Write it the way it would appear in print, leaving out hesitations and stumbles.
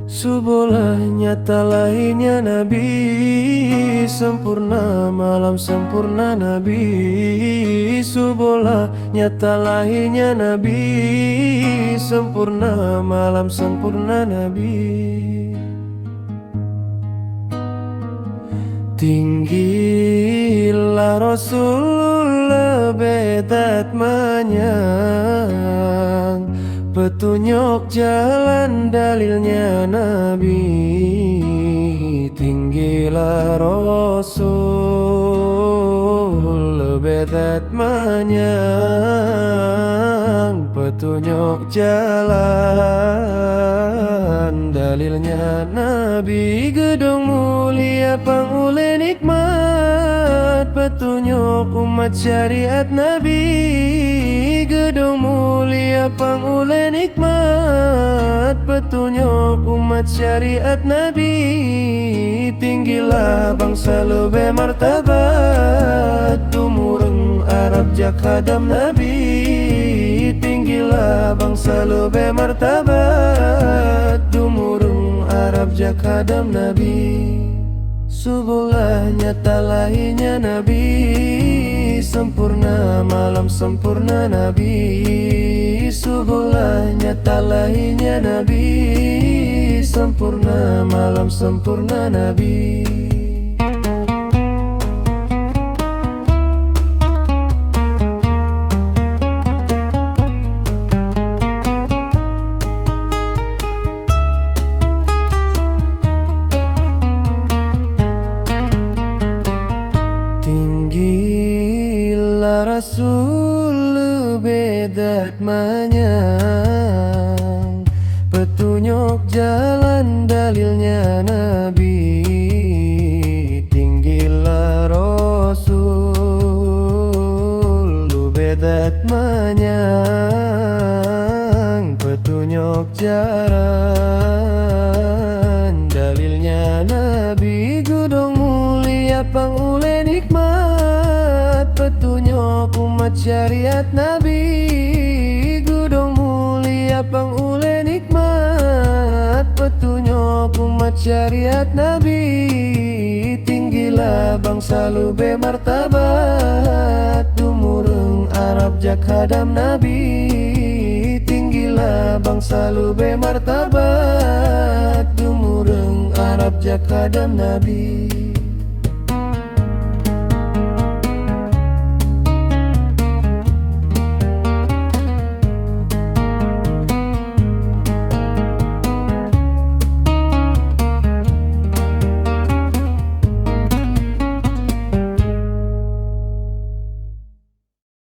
Subuhlah nyata lahirnya Nabi, sempurna malam sempurna Nabi. Subuhlah nyata lahirnya Nabi, sempurna malam sempurna Nabi. Tinggilah Rasul lebih manyang, petunjuk jalan dalilnya Nabi. Tinggilah Rasul lebih manyang, petunjuk jalan dalilnya Nabi. Gedung mulia pangule nikmat, petunjuk umat syariat Nabi. Gedung mulia pangule nikmat, petunjuk umat syariat Nabi. Tinggilah bangsa lebih martabat, tumurung Arab jak hadam Nabi. Tinggilah bangsa lebih martabat, tumurung Arab jak hadam Nabi. Subuhlah nyata lahirnya Nabi, sempurna malam sempurna Nabi. Subuhlah nyata lahirnya Nabi, sempurna malam sempurna Nabi. Tinggilah Rasul lebih manyang, petunjuk jalan dalilnya Nabi. Tinggilah Rasul lebih manyang, petunjuk jalan dalilnya Nabi. Gedung mulia pangule nikmat, petunjuk umat syariat Nabi. Gedung mulia pangule nikmat, petunjuk umat syariat Nabi. Tinggilah bangsa lebih martabat, tumurung Arab jak hadam Nabi. Tinggilah bangsa lebih martabat, tumurung Arab jak hadam Nabi.